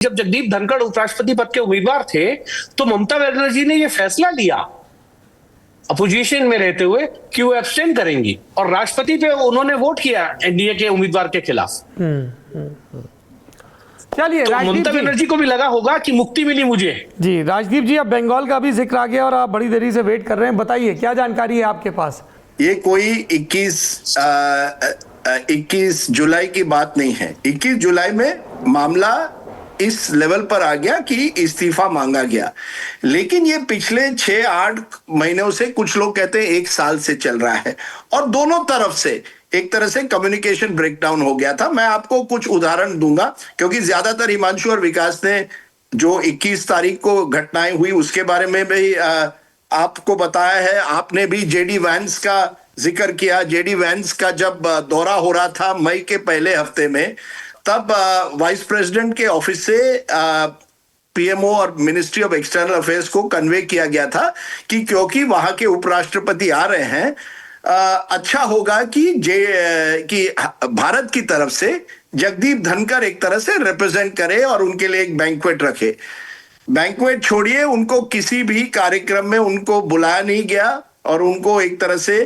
जब जगदीप धनखड़ उपराष्ट्रपति पद के उम्मीदवार थे तो ममता बनर्जी ने यह फैसला लिया अपोजिशन में रहते हुए कि वो एब्सटेन करेंगी और राष्ट्रपति पे उन्होंने वोट किया एनडीए के उम्मीदवार के खिलाफ। चलिए तो ममता बनर्जी को भी लगा होगा कि मुक्ति मिली मुझे। जी राजदीप जी, अब बंगाल का भी जिक्र आ गया और आप बड़ी देरी से वेट कर रहे हैं, बताइए क्या जानकारी है आपके पास? ये कोई 21 जुलाई की बात नहीं है। 21 जुलाई में मामला इस लेवल पर आ गया कि इस्तीफा मांगा गया, लेकिन ये पिछले 6-8 महीनों से, कुछ लोग कहते हैं 1 साल से चल रहा है और दोनों तरफ से एक तरह से कम्युनिकेशन ब्रेकडाउन हो गया था। मैं आपको कुछ उदाहरण दूंगा क्योंकि ज्यादातर हिमांशु और विकास ने जो 21 तारीख को घटनाएं हुई उसके बारे में भी आपको बताया है। आपने भी जेडी वैंस का जिक्र किया। जेडी वैंस का जब दौरा हो रहा था मई के पहले हफ्ते में, तब वाइस प्रेसिडेंट के ऑफिस से पीएमओ और मिनिस्ट्री ऑफ एक्सटर्नल अफेयर्स को कन्वे किया गया था कि क्योंकि वहां के उपराष्ट्रपति आ रहे हैं, अच्छा होगा कि भारत की तरफ से जगदीप धनखड़ एक तरह से रिप्रेजेंट करे और उनके लिए एक बैंक्वेट रखे। बैंक्वेट छोड़िए, उनको किसी भी कार्यक्रम में उनको बुलाया नहीं गया और उनको एक तरह से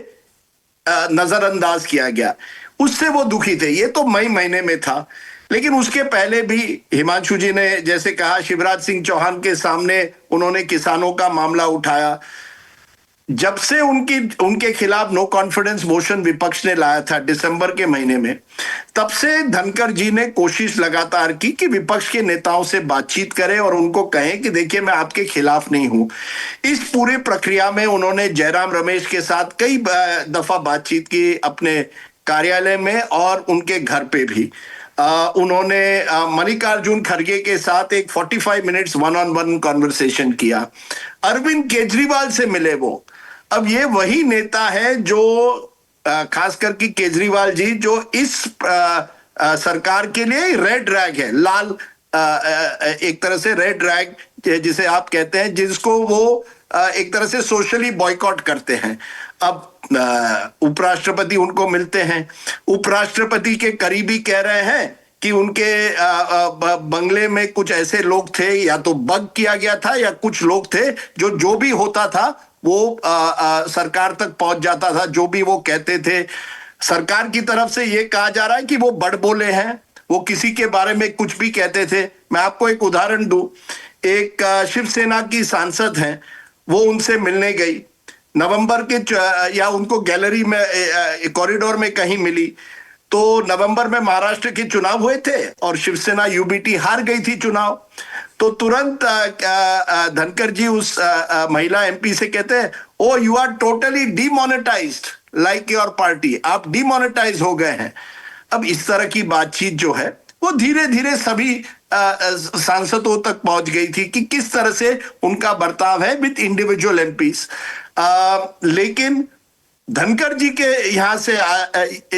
नजरअंदाज किया गया। उससे वो दुखी थे। ये तो मई महीने में था, लेकिन उसके पहले भी हिमांशु जी ने जैसे कहा, शिवराज सिंह चौहान के सामने उन्होंने किसानों का मामला उठाया। जब से उनके खिलाफ नो कॉन्फिडेंस मोशन विपक्ष ने लाया था दिसंबर के महीने में, तब से धनखड़ जी ने कोशिश लगातार की कि विपक्ष के नेताओं से बातचीत करें और उनको कहें कि देखिए मैं आपके खिलाफ नहीं हूं। इस पूरी प्रक्रिया में उन्होंने जयराम रमेश के साथ कई दफा बातचीत की, अपने कार्यालय में और उनके घर पे भी। उन्होंने मल्लिकार्जुन खड़गे के साथ एक 45 मिनट्स वन-ऑन-वन कॉन्वर्सेशन किया। अरविंद केजरीवाल से मिले वो। अब ये वही नेता है जो खासकर कि केजरीवाल जी, जो इस सरकार के लिए रेड रैग है, लाल एक तरह से रेड रैग जिसे आप कहते हैं, जिसको वो एक तरह से सोशली बॉयकॉट करते हैं। अब उपराष्ट्रपति उनको मिलते हैं, उपराष्ट्रपति के करीबी कह रहे हैं कि उनके बंगले में कुछ ऐसे लोग थे, या तो बग किया गया था या कुछ लोग थे जो भी होता था वो सरकार तक पहुंच जाता था, जो भी वो कहते थे। सरकार की तरफ से ये कहा जा रहा है कि वो बड़बोले हैं, वो किसी के बारे में कुछ भी कहते थे। मैं आपको एक उदाहरण दूं, एक शिवसेना की सांसद हैं, वो उनसे मिलने गई नवंबर के, या उनको गैलरी में कॉरिडोर में कहीं मिली। तो नवंबर में महाराष्ट्र के चुनाव हुए थे और शिवसेना यूबीटी हार गई थी चुनाव। तो तुरंत धनखड़ जी उस महिला एमपी से कहते हैं, oh you are totally demonetized like your party, आप डीमोनेटाइज हो गए हैं। अब इस तरह की बातचीत जो है वो धीरे धीरे सभी सांसदों तक पहुंच गई थी कि किस तरह से उनका बर्ताव है विद इंडिविजुअल एमपीज। लेकिन धनखड़ जी के यहां से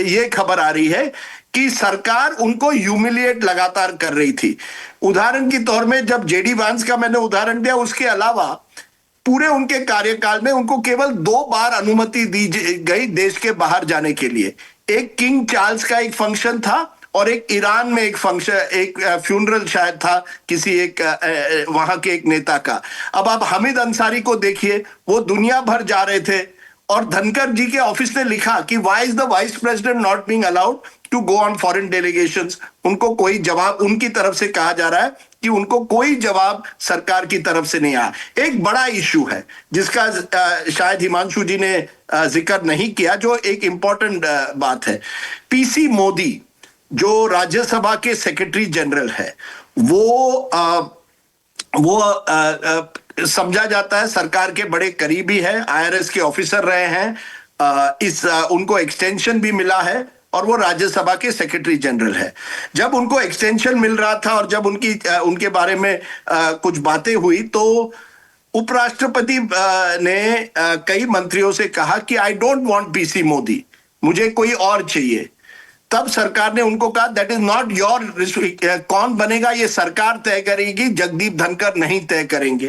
ये खबर आ रही है कि सरकार उनको ह्यूमिलिएट लगातार कर रही थी। उदाहरण के तौर में जब जेडी वांस का मैंने उदाहरण दिया, उसके अलावा पूरे उनके कार्यकाल में उनको केवल 2 बार अनुमति दी गई देश के बाहर जाने के लिए। एक किंग चार्ल्स का एक फंक्शन था और एक ईरान में एक फंक्शन, एक फ्यूनरल शायद था किसी एक वहां के एक नेता का। अब आप हामिद अंसारी को देखिए, वो दुनिया भर जा रहे थे और धनखड़ जी के ऑफिस ने लिखा कि why is the vice president not being allowed to go on foreign delegations. उनको कोई जवाब, उनकी तरफ से कहा जा रहा है कि उनको कोई जवाब सरकार की तरफ से नहीं आया। एक बड़ा इशू है जिसका शायद हिमांशु जी ने जिक्र नहीं किया, जो एक इंपॉर्टेंट बात है। पीसी मोदी जो राज्यसभा के सेक्रेटरी जनरल है, वो समझा जाता है सरकार के बड़े करीबी है, आईआरएस के ऑफिसर रहे हैं। उनको एक्सटेंशन भी मिला है और वो राज्यसभा के सेक्रेटरी जनरल है। जब उनको एक्सटेंशन मिल रहा था और जब उनके बारे में कुछ बातें हुई, तो उपराष्ट्रपति ने कई मंत्रियों से कहा कि I don't want PC Modi, मुझे कोई और चाहिए। तब सरकार ने उनको कहा दैट इज नॉट योर, कौन बनेगा ये सरकार तय करेगी, जगदीप धनखड़ नहीं तय करेंगे।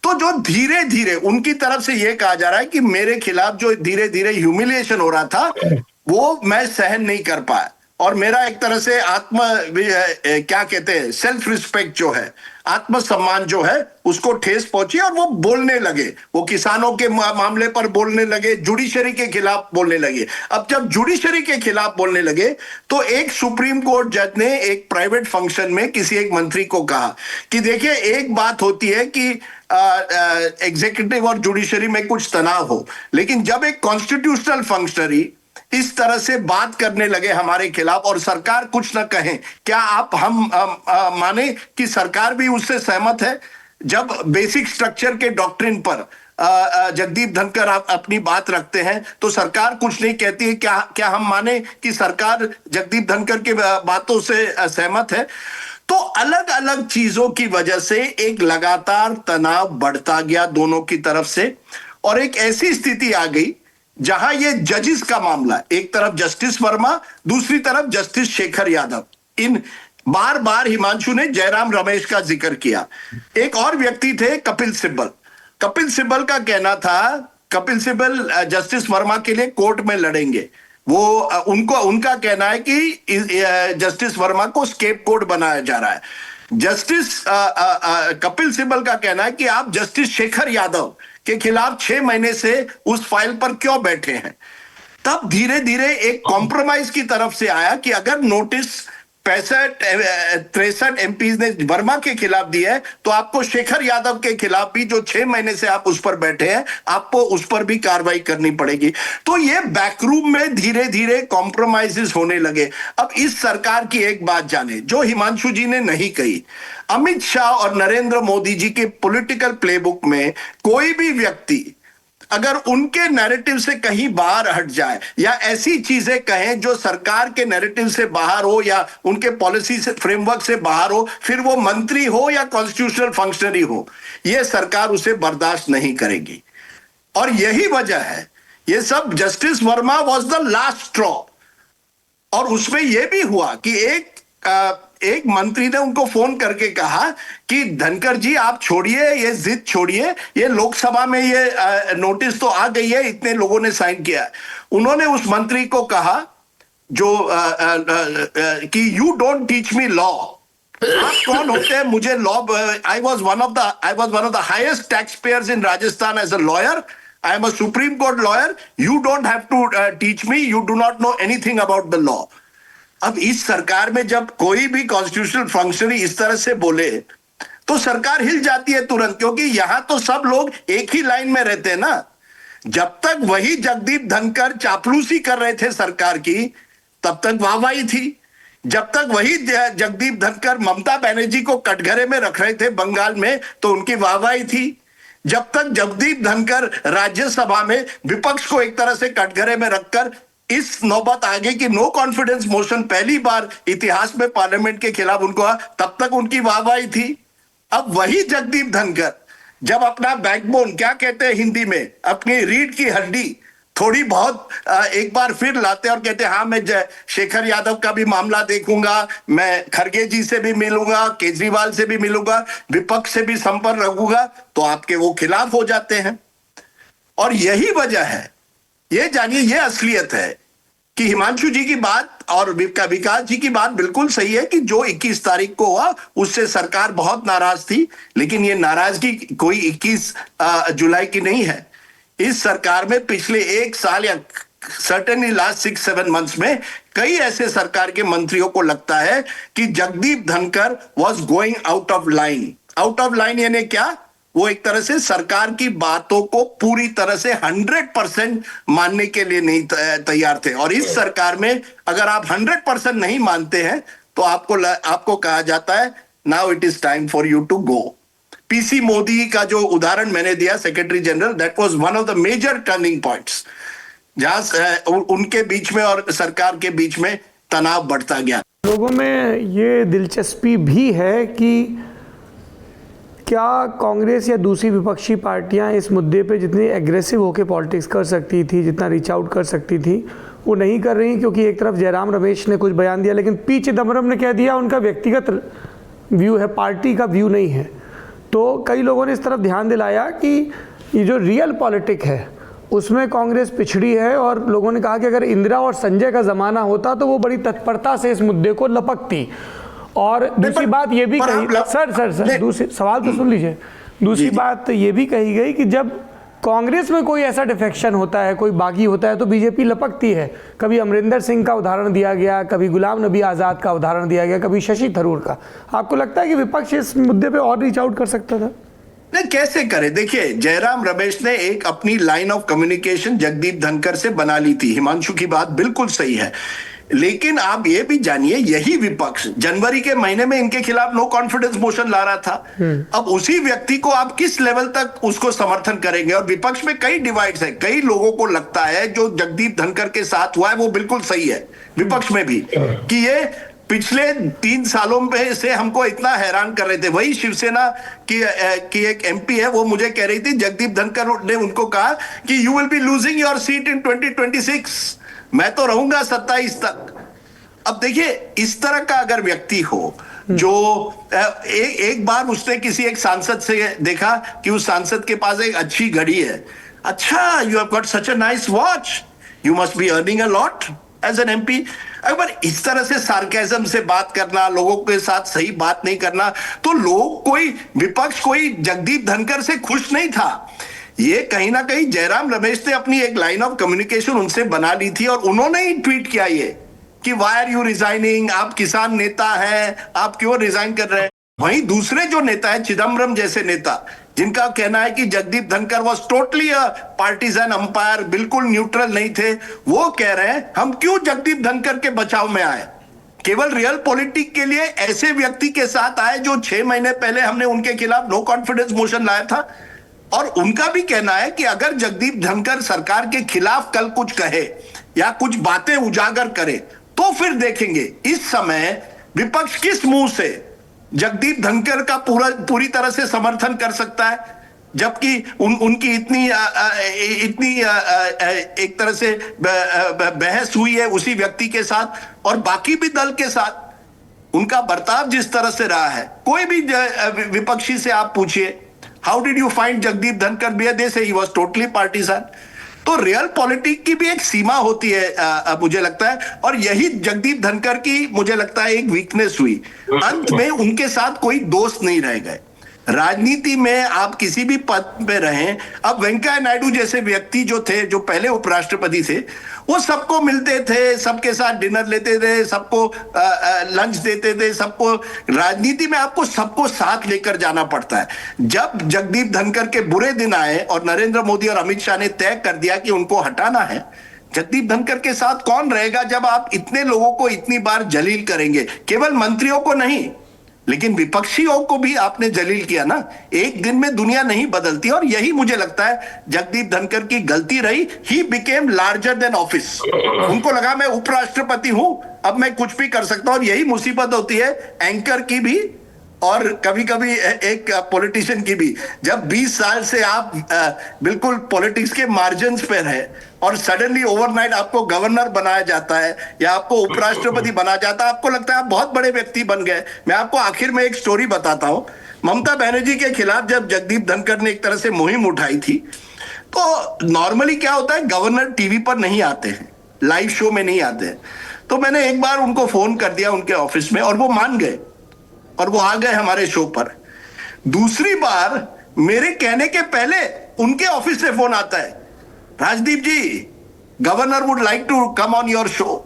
तो जो धीरे धीरे उनकी तरफ से ये कहा जा रहा है कि मेरे खिलाफ जो धीरे धीरे ह्यूमिलिएशन हो रहा था वो मैं सहन नहीं कर पाया, और मेरा एक तरह से क्या कहते हैं, सेल्फ रिस्पेक्ट जो है, आत्मसम्मान जो है, उसको ठेस पहुंची और वो बोलने लगे। वो किसानों के मामले पर बोलने लगे, जुडिशरी के खिलाफ बोलने लगे। अब जब जुडिशरी के खिलाफ बोलने लगे तो एक सुप्रीम कोर्ट जज ने एक प्राइवेट फंक्शन में किसी एक मंत्री को कहा कि देखिए, एक बात होती है कि एग्जीक्यूटिव और जुडिशरी में कुछ तनाव हो, लेकिन जब एक कॉन्स्टिट्यूशनल फंक्शनरी इस तरह से बात करने लगे हमारे खिलाफ और सरकार कुछ न कहे, क्या आप हम माने कि सरकार भी उससे सहमत है? जब बेसिक स्ट्रक्चर के डॉक्ट्रिन पर जगदीप धनखड़ आप अपनी बात रखते हैं तो सरकार कुछ नहीं कहती है, क्या हम माने कि सरकार जगदीप धनखड़ की बातों से सहमत है? तो अलग अलग चीजों की वजह से एक लगातार तनाव बढ़ता गया दोनों की तरफ से, और एक ऐसी स्थिति आ गई जहां ये जजेस का मामला, एक तरफ जस्टिस वर्मा, दूसरी तरफ जस्टिस शेखर यादव, इन बार बार हिमांशु ने जयराम रमेश का जिक्र किया। एक और व्यक्ति थे कपिल सिब्बल। कपिल सिब्बल का कहना था, कपिल सिब्बल जस्टिस वर्मा के लिए कोर्ट में लड़ेंगे। वो उनका कहना है कि जस्टिस वर्मा को स्केपगोट बनाया जा रहा है। जस्टिस कपिल सिब्बल का कहना है कि आप जस्टिस शेखर यादव के खिलाफ 6 महीने से उस फाइल पर क्यों बैठे हैं? तब धीरे धीरे एक कॉम्प्रोमाइज की तरफ से आया कि अगर नोटिस 63 एमपीज ने वर्मा के खिलाफ दिया है तो आपको शेखर यादव के खिलाफ भी, जो 6 महीने से आप उस पर बैठे हैं, आपको उस पर भी कार्रवाई करनी पड़ेगी। तो ये बैकरूम में धीरे धीरे कॉम्प्रोमाइजेस होने लगे। अब इस सरकार की एक बात जाने जो हिमांशु जी ने नहीं कही, अमित शाह और नरेंद्र मोदी जी के पॉलिटिकल प्लेबुक में कोई भी व्यक्ति अगर उनके नैरेटिव से कहीं बाहर हट जाए या ऐसी चीजें कहें जो सरकार के नैरेटिव से बाहर हो या उनके पॉलिसी से फ्रेमवर्क से बाहर हो, फिर वो मंत्री हो या कॉन्स्टिट्यूशनल फंक्शनरी हो, ये सरकार उसे बर्दाश्त नहीं करेगी। और यही वजह है, ये सब justice Verma was the last straw. और उसमें यह भी हुआ कि एक मंत्री ने उनको फोन करके कहा कि धनखड़ जी आप छोड़िए, ये जिद छोड़िए, ये लोकसभा में ये नोटिस तो आ गई है, इतने लोगों ने साइन किया है। उन्होंने उस मंत्री को कहा जो कि you don't teach me law. आप कौन होते हैं मुझे law? I was one of the highest tax payers in Rajasthan as a lawyer. I am a Supreme Court lawyer. You don't have to teach me. You do not know anything about the law. अब इस सरकार में जब कोई भी constitutional functionary इस तरह से बोले तो सरकार हिल जाती है तुरंत, क्योंकि यहां तो सब लोग एक ही लाइन में रहते हैं ना। जब तक वही जगदीप धनखड़ चापलूसी कर रहे थे सरकार की, तब तक वाहवाही थी। जब तक वही जगदीप धनखड़ ममता बनर्जी को कटघरे में रख रहे थे बंगाल में, तो उनकी वाहवाही थी। जब तक जगदीप धनखड़ राज्यसभा में विपक्ष को एक तरह से कटघरे में रखकर इस नौबत आ गई कि नो कॉन्फिडेंस मोशन पहली बार इतिहास में पार्लियामेंट के खिलाफ उनको, तब तक उनकी वाहवाही थी। अब वही जगदीप धनखड़ जब अपना बैकबोन, क्या कहते हैं हिंदी में, अपनी रीढ़ की हड्डी थोड़ी बहुत एक बार फिर लाते और कहते हाँ मैं शेखर यादव का भी मामला देखूंगा, मैं खड़गे जी से भी मिलूंगा, केजरीवाल से भी मिलूंगा, विपक्ष से भी संपर्क रखूंगा, तो आपके वो खिलाफ हो जाते हैं। और यही वजह है, ये जानिए, ये असलियत है कि हिमांशु जी की बात और विकास जी की बात बिल्कुल सही है कि जो 21 तारीख को हुआ उससे सरकार बहुत नाराज थी, लेकिन ये नाराजगी कोई 21 जुलाई की नहीं है। इस सरकार में पिछले 1 साल या सर्टेनली लास्ट 6-7 मंथ्स में कई ऐसे सरकार के मंत्रियों को लगता है कि Jagdeep Dhankhar was going out of line. Out of line यानी क्या? वो एक तरह से सरकार की बातों को पूरी तरह से 100% मानने के लिए नहीं तैयार थे। और इस सरकार में अगर आप 100% नहीं मानते हैं तो आपको कहा जाता है now it is time for you to go. P C Mody का जो उदाहरण मैंने दिया, secretary general, that was one of the major turning points, जहां उनके बीच में और सरकार के बीच में तनाव बढ़ता गया। लोगों में ये दिलचस्पी भी है कि क्या कांग्रेस या दूसरी विपक्षी पार्टियां इस मुद्दे पे जितनी एग्रेसिव होकर पॉलिटिक्स कर सकती थी, जितना रीच आउट कर सकती थी, वो नहीं कर रही, क्योंकि एक तरफ जयराम रमेश ने कुछ बयान दिया, लेकिन पी चिदम्बरम ने कह दिया उनका व्यक्तिगत व्यू है, पार्टी का व्यू नहीं है। तो कई लोगों ने इस तरफ ध्यान दिलाया कि ये जो रियल पॉलिटिक है उसमें कांग्रेस पिछड़ी है और लोगों ने कहा कि अगर इंदिरा और संजय का ज़माना होता तो वो बड़ी तत्परता से इस मुद्दे को लपकती। और दूसरी बात ये भी कही, सर दूसरी सवाल तो सुन लीजिए। दूसरी बात ये भी कही गई कि जब कांग्रेस में कोई ऐसा डिफेक्शन होता है, कोई बागी होता है, तो बीजेपी लपकती है। कभी अमरिंदर सिंह का उदाहरण दिया गया, कभी गुलाम नबी आज़ाद का उदाहरण दिया गया, कभी शशि थरूर का। आपको लगता है कि विपक्ष इस मुद्दे पे और रीच आउट कर सकता था? नहीं, कैसे करे? देखिए, जयराम रमेश ने एक अपनी line of communication Jagdeep Dhankhar से बना ली थी। हिमांशु की बात बिल्कुल सही है, लेकिन आप ये भी जानिए, यही विपक्ष जनवरी के महीने में इनके खिलाफ नो कॉन्फिडेंस मोशन ला रहा था। अब उसी व्यक्ति को आप किस लेवल तक उसको समर्थन करेंगे? और विपक्ष में कई डिवाइड्स है। कई लोगों को लगता है जो जगदीप धनखड़ के साथ हुआ है वो बिल्कुल सही है, विपक्ष में भी, कि ये पिछले 3 सालों में से हमको इतना हैरान कर रहे थे। वही शिवसेना की एक एमपी है, वो मुझे कह रही थी, जगदीप धनखड़ ने उनको कहा कि you will be losing your seat in 2026, मैं तो रहूंगा 27 तक। अब देखिए, इस तरह का अगर व्यक्ति हो जो एक बार उसने किसी एक सांसद से देखा कि उस सांसद के पास एक अच्छी घड़ी है। अच्छा, you have got such a nice watch, you must be earning a lot as an MP. अगर इस तरह से सार्केज्म से बात करना, लोगों के साथ सही बात नहीं करना, तो विपक्ष कोई जगदीप धनखड़ से खुश नहीं था। ये कहीं ना कहीं जयराम रमेश ने अपनी एक लाइन ऑफ कम्युनिकेशन उनसे बना ली थी और उन्होंने ही ट्वीट किया ये कि वाई आर यू रिजाइनिंग, आप किसान नेता हैं, आप क्यों रिजाइन कर रहे हैं। वहीं दूसरे जो नेता है, चिदम्बरम जैसे नेता, जिनका कहना है कि Jagdeep Dhankhar was totally a partisan umpire, बिल्कुल न्यूट्रल नहीं थे, वो कह रहे हैं हम क्यों जगदीप धनखड़ के बचाव में आए, केवल रियल पॉलिटिक्स के लिए ऐसे व्यक्ति के साथ आए जो 6 महीने पहले हमने उनके खिलाफ नो कॉन्फिडेंस मोशन लाया था। और उनका भी कहना है कि अगर जगदीप धनखड़ सरकार के खिलाफ कल कुछ कहे या कुछ बातें उजागर करे तो फिर देखेंगे। इस समय विपक्ष किस मुंह से जगदीप धनखड़ का पूरी तरह से समर्थन कर सकता है, जबकि उनकी इतनी एक तरह से बहस हुई है उसी व्यक्ति के साथ और बाकी भी दल के साथ। उनका बर्ताव जिस तरह से रहा है, कोई भी विपक्षी से आप पूछिए, how did you find Jagdeep Dhankhar behave, they say he was totally partisan. तो रियल पॉलिटिक्स की भी एक सीमा होती है, मुझे लगता है, और यही जगदीप धनखड़ की मुझे लगता है एक वीकनेस हुई। अंत में उनके साथ कोई दोस्त नहीं रह गए। राजनीति में आप किसी भी पद पे रहें, अब वेंकैया नायडू जैसे व्यक्ति जो थे, जो पहले उपराष्ट्रपति थे, वो सबको मिलते थे, सबके साथ डिनर लेते थे, सबको लंच देते थे, सबको। राजनीति में आपको सबको साथ लेकर जाना पड़ता है। जब जगदीप धनखड़ के बुरे दिन आए और नरेंद्र मोदी और अमित शाह ने तय कर दिया कि उनको हटाना है, जगदीप धनखड़ के साथ कौन रहेगा जब आप इतने लोगों को इतनी बार जलील करेंगे? केवल मंत्रियों को नहीं, लेकिन विपक्षियों को भी आपने जलील किया ना। एक दिन में दुनिया नहीं बदलती, और यही मुझे लगता है जगदीप धनखड़ की गलती रही। He became larger than office. उनको लगा मैं उपराष्ट्रपति हूं, अब मैं कुछ भी कर सकता हूं। और यही मुसीबत होती है एंकर की भी और कभी कभी एक पॉलिटिशियन की भी। जब 20 साल से आप बिल्कुल पॉलिटिक्स के मार्जिन्स पे रहे और सडनली ओवरनाइट आपको गवर्नर बनाया जाता है या आपको उपराष्ट्रपति बनाया जाता है, आपको लगता है आप बहुत बड़े व्यक्ति बन गए। मैं आपको आखिर में एक स्टोरी बताता हूं। ममता बनर्जी के खिलाफ जब जगदीप धनखड़ ने एक तरह से मुहिम उठाई थी, तो नॉर्मली क्या होता है, गवर्नर टीवी पर नहीं आते हैं, लाइव शो में नहीं आते हैं। तो मैंने एक बार उनको फोन कर दिया उनके ऑफिस में और वो मान गए और वो आ गए हमारे शो पर। दूसरी बार मेरे कहने के पहले उनके ऑफिस से फोन आता है, Rajdeep ji, governor would like to come on your show.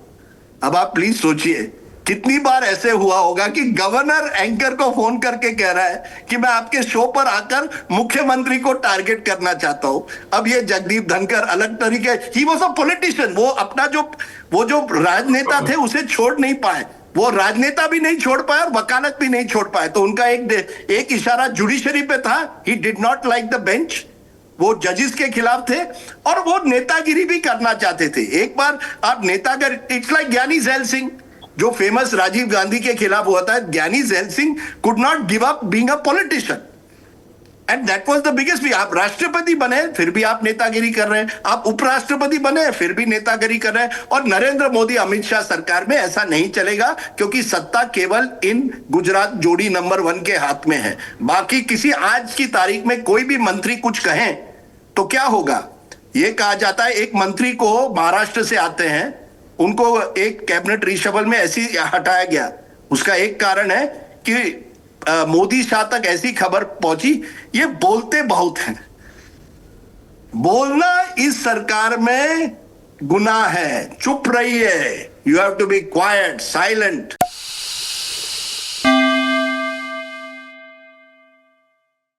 अब आप प्लीज सोचिए कितनी बार ऐसे हुआ होगा कि गवर्नर एंकर को फोन करके कह रहा है कि मैं आपके शो पर आकर मुख्यमंत्री को टारगेट करना चाहता हूं। अब ये जगदीप धनखड़ अलग तरीके, ही वाज अ पॉलिटिशियन, वो अपना जो राजनेता थे उसे छोड़ नहीं पाए, वो राजनेता भी नहीं छोड़ पाए और वकालत भी नहीं छोड़ पाए। तो उनका एक इशारा जुडिशरी पे था, he did not like the bench, वो जजेस के खिलाफ थे और वो नेतागिरी भी करना चाहते थे। एक बार आप नेतागिरी, इट्स लाइक ज्ञानी जैल सिंह जो फेमस राजीव गांधी के खिलाफ हुआ था। ज्ञानी gel Singh could not give up being a politician and that was the biggest. भी आप राष्ट्रपति बने फिर भी आप नेतागिरी कर रहे हैं, आप उपराष्ट्रपति बने फिर भी नेतागिरी कर रहे हैं। और नरेंद्र मोदी अमित शाह सरकार में ऐसा नहीं चलेगा, क्योंकि सत्ता केवल इन गुजरात जोड़ी नंबर 1 के हाथ में है। बाकी किसी आज की तारीख में कोई भी मंत्री कुछ कहें तो क्या होगा, ये कहा जाता है एक मंत्री को महाराष्ट्र से आते हैं, उनको एक कैबिनेट रिशफल में ऐसी हटाया गया। उसका एक कारण है कि मोदी शाह तक ऐसी खबर पहुंची। ये बोलते बहुत हैं, बोलना इस सरकार में गुनाह है। चुप रहिए, you have to be quiet, silent.